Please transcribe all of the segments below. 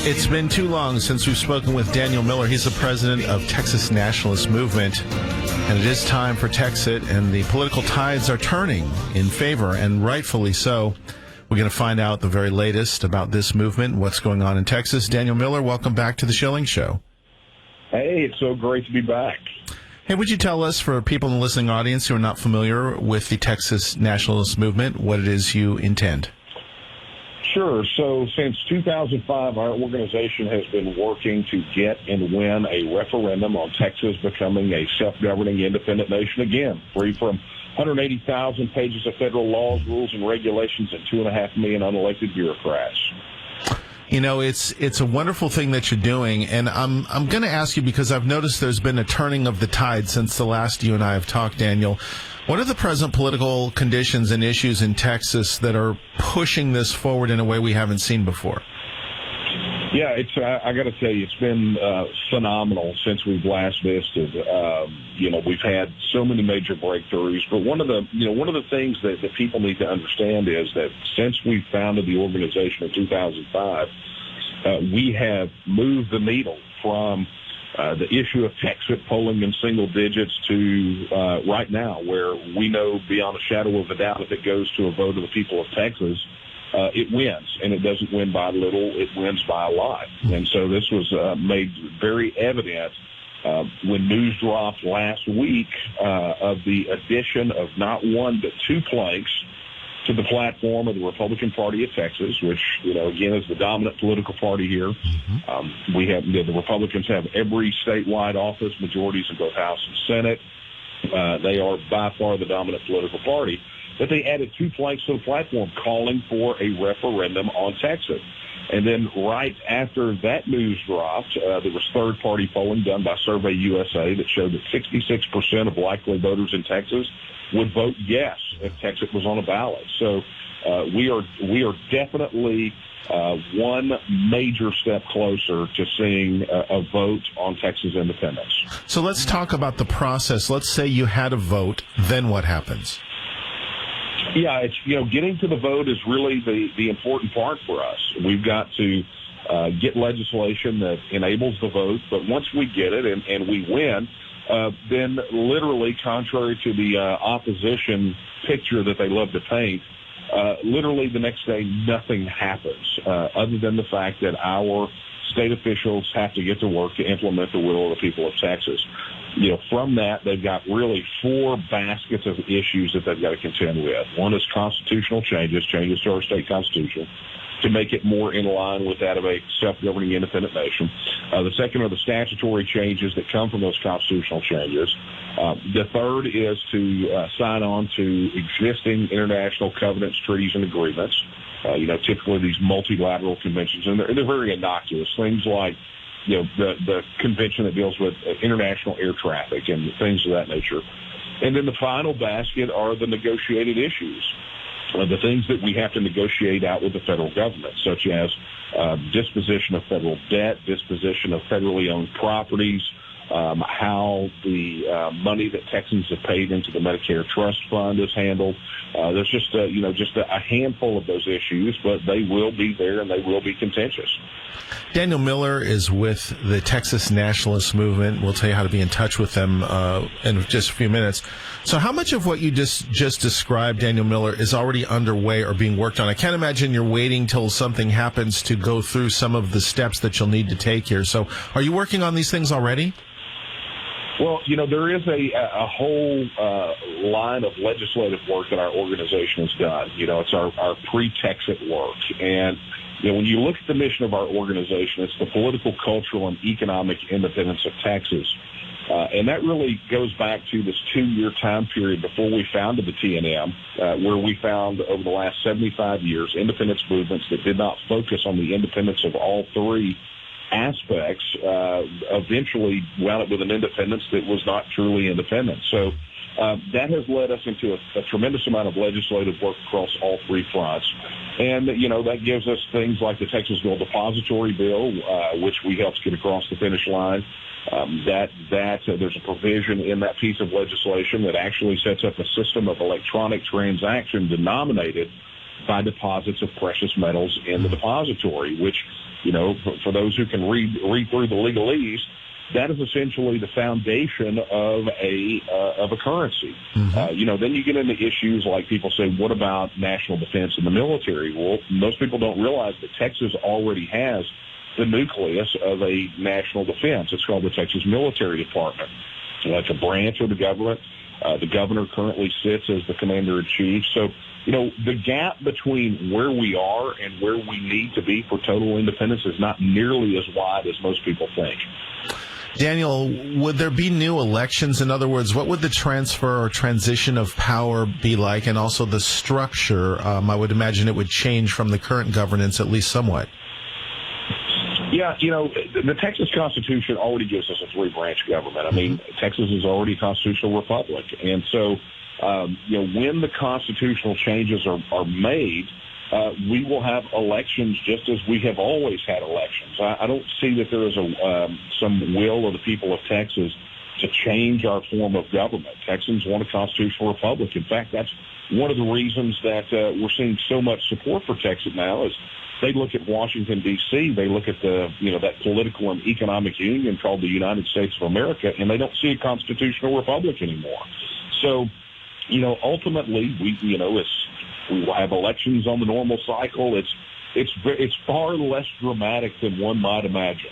It's been too long since we've spoken with Daniel Miller. He's the president of Texas Nationalist Movement, and it is time for TEXIT, and the political tides are turning in favor, and rightfully so. We're going to find out the very latest about this movement, what's going on in Texas. Daniel Miller, welcome back to the Schilling Show. Hey, it's so great to be back. Hey, would you tell us, for people in the listening audience who are not familiar with the Texas Nationalist Movement, what it is you intend? Sure. So since 2005, our organization has been working to get and win a referendum on Texas becoming a self-governing independent nation again, free from 180,000 pages of federal laws, rules, and regulations, and 2.5 million unelected bureaucrats. You know, it's a wonderful thing that you're doing, and I'm going to ask you, because I've noticed there's been a turning of the tide since the last you and I have talked, Daniel. What are the present political conditions and issues in Texas that are pushing this forward in a way we haven't seen before? Yeah, I got to tell you, it's been phenomenal since we've last visited. We've had so many major breakthroughs, but one of the things that people need to understand is that since we founded the organization in 2005, we have moved the needle from the issue of TEXIT polling in single digits to right now, where we know beyond a shadow of a doubt, if it goes to a vote of the people of Texas, it wins, and it doesn't win by little, it wins by a lot. And so this was made very evident when news dropped last week of the addition of not one but two planks to the platform of the Republican Party of Texas, which, again, is the dominant political party here. The Republicans have every statewide office, majorities in both House and Senate. They are by far the dominant political party. But they added two planks to the platform calling for a referendum on Texas. And then right after that news dropped, there was third-party polling done by Survey USA that showed that 66% of likely voters in Texas would vote yes if Texas was on a ballot. So we are definitely one major step closer to seeing a vote on Texas independence. So let's talk about the process. Let's say you had a vote, then what happens? Yeah, it's getting to the vote is really the important part for us. We've got to get legislation that enables the vote, but once we get it and we win, then literally, contrary to the opposition picture that they love to paint, literally the next day nothing happens other than the fact that our state officials have to get to work to implement the will of the people of Texas. From that, they've got really four baskets of issues that they've got to contend with. One is constitutional changes to our state constitution to make it more in line with that of a self-governing independent nation. The second are the statutory changes that come from those constitutional changes. The third is to sign on to existing international covenants, treaties, and agreements. Typically these multilateral conventions, and they're very innocuous. Things like the convention that deals with international air traffic and things of that nature. And then the final basket are the negotiated issues, the things that we have to negotiate out with the federal government, such as disposition of federal debt, disposition of federally owned properties, how the money that Texans have paid into the Medicare Trust Fund is handled. There's just a handful of those issues, but they will be there and they will be contentious. Daniel Miller is with the Texas Nationalist Movement. We'll tell you how to be in touch with them in just a few minutes. So how much of what you just described, Daniel Miller, is already underway or being worked on? I can't imagine you're waiting till something happens to go through some of the steps that you'll need to take here. So are you working on these things already? Well, there is a whole line of legislative work that our organization has done. It's our pre-TEXIT work. And when you look at the mission of our organization, it's the political, cultural, and economic independence of Texas. And that really goes back to this 2-year time period before we founded the TNM, where we found over the last 75 years independence movements that did not focus on the independence of all three aspects eventually wound up with an independence that was not truly independent. So that has led us into a tremendous amount of legislative work across all three fronts. And, that gives us things like the Texas Gold Depository Bill, which we helped get across the finish line. There's a provision in that piece of legislation that actually sets up a system of electronic transaction denominated by deposits of precious metals in the depository, which, for those who can read through the legalese, that is essentially the foundation of a currency. Mm-hmm. Then you get into issues like people say, what about national defense and the military? Well, most people don't realize that Texas already has the nucleus of a national defense. It's called the Texas Military Department. It's a branch of the government. The governor currently sits as the commander-in-chief. So, the gap between where we are and where we need to be for total independence is not nearly as wide as most people think. Daniel, would there be new elections? In other words, what would the transfer or transition of power be like, and also the structure? I would imagine it would change from the current governance, at least somewhat. Yeah, the Texas Constitution already gives us a three-branch government. I mean, Texas is already a constitutional republic. And so, when the constitutional changes are made, we will have elections just as we have always had elections. I don't see that there is some will of the people of Texas to change our form of government. Texans want a constitutional republic. In fact, that's one of the reasons that we're seeing so much support for Texas now is they look at Washington, D.C., they look at that political and economic union called the United States of America, and they don't see a constitutional republic anymore. So, ultimately, we will have elections on the normal cycle. It's far less dramatic than one might imagine.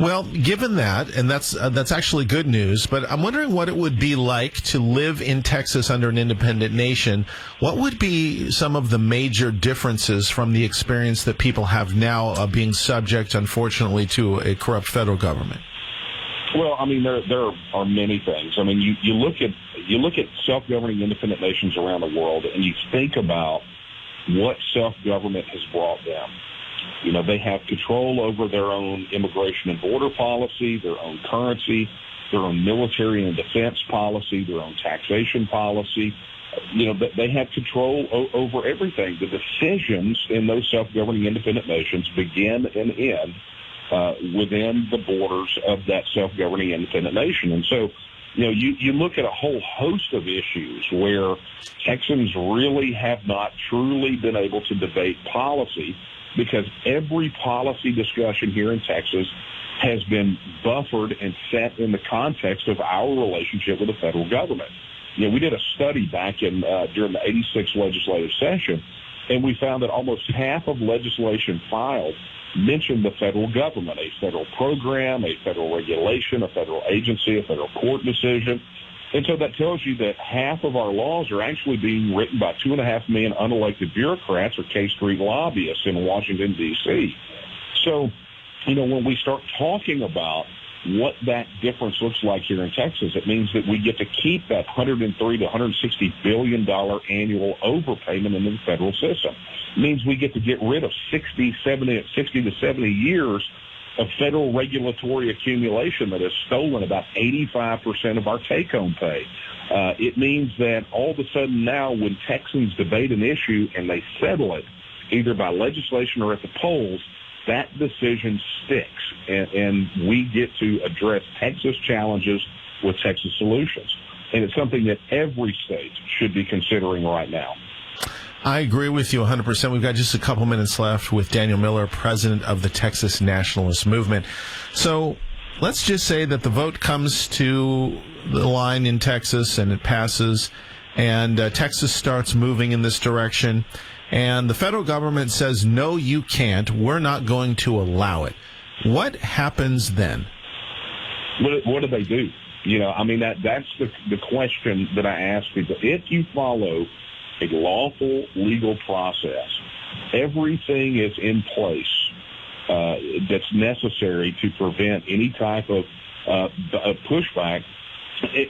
Well, given that, and that's actually good news, but I'm wondering what it would be like to live in Texas under an independent nation. What would be some of the major differences from the experience that people have now of being subject, unfortunately, to a corrupt federal government? Well, I mean, there are many things. I mean, you look at self-governing independent nations around the world, and you think about what self-government has brought them. They have control over their own immigration and border policy, their own currency, their own military and defense policy, their own taxation policy. They have control over everything. The decisions in those self-governing independent nations begin and end within the borders of that self-governing independent nation. And so, you look at a whole host of issues where Texans really have not truly been able to debate policy, because every policy discussion here in Texas has been buffered and set in the context of our relationship with the federal government. We did a study back during the 86 legislative session, and we found that almost half of legislation filed mentioned the federal government, a federal program, a federal regulation, a federal agency, a federal court decision. And so that tells you that half of our laws are actually being written by 2.5 million unelected bureaucrats or K Street lobbyists in Washington, D.C. So, when we start talking about what that difference looks like here in Texas, it means that we get to keep that $103 to $160 billion annual overpayment into the federal system. It means we get to get rid of 60 to 70 years of federal regulatory accumulation that has stolen about 85% of our take-home pay. It means that all of a sudden now when Texans debate an issue and they settle it, either by legislation or at the polls, that decision sticks, and we get to address Texas challenges with Texas solutions. And it's something that every state should be considering right now. I agree with you 100%. We've got just a couple minutes left with Daniel Miller, president of the Texas Nationalist Movement. So let's just say that the vote comes to the line in Texas and it passes, and Texas starts moving in this direction, and the federal government says, no, you can't. We're not going to allow it. What happens then? What do they do? That's the question that I ask people. If you follow a lawful legal process, everything is in place that's necessary to prevent any type of pushback.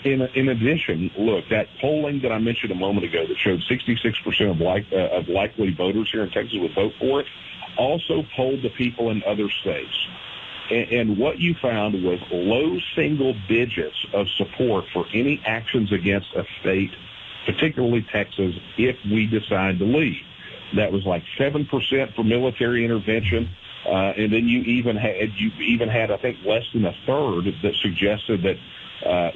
In addition, look, that polling that I mentioned a moment ago that showed 66% of likely voters here in Texas would vote for it also polled the people in other states. And what you found was low single digits of support for any actions against a state, particularly Texas, if we decide to leave. That was like 7% for military intervention, and then you even had I think less than a third that suggested that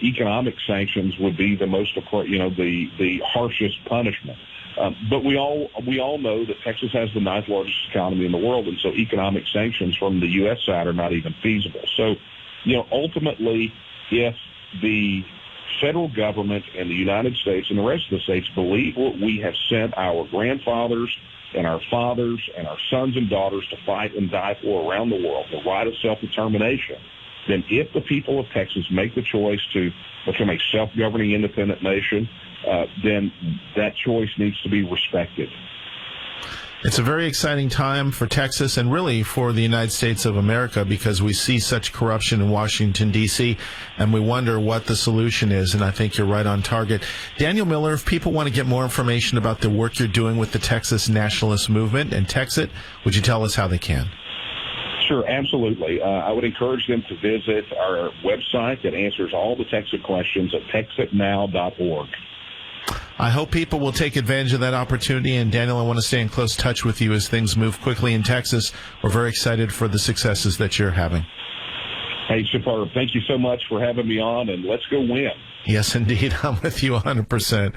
economic sanctions would be the most the harshest punishment. But we all know that Texas has the ninth largest economy in the world, and so economic sanctions from the U.S. side are not even feasible. So, ultimately, if the federal government and the United States and the rest of the states believe what we have sent our grandfathers and our fathers and our sons and daughters to fight and die for around the world, the right of self-determination, then if the people of Texas make the choice to become a self-governing independent nation, then that choice needs to be respected. It's a very exciting time for Texas and really for the United States of America because we see such corruption in Washington, D.C., and we wonder what the solution is, and I think you're right on target. Daniel Miller, if people want to get more information about the work you're doing with the Texas Nationalist Movement and TEXIT, would you tell us how they can? Sure, absolutely. I would encourage them to visit our website that answers all the TEXIT questions at texitnow.org. I hope people will take advantage of that opportunity. And, Daniel, I want to stay in close touch with you as things move quickly in Texas. We're very excited for the successes that you're having. Hey, superb. Thank you so much for having me on, and let's go win. Yes, indeed. I'm with you 100%.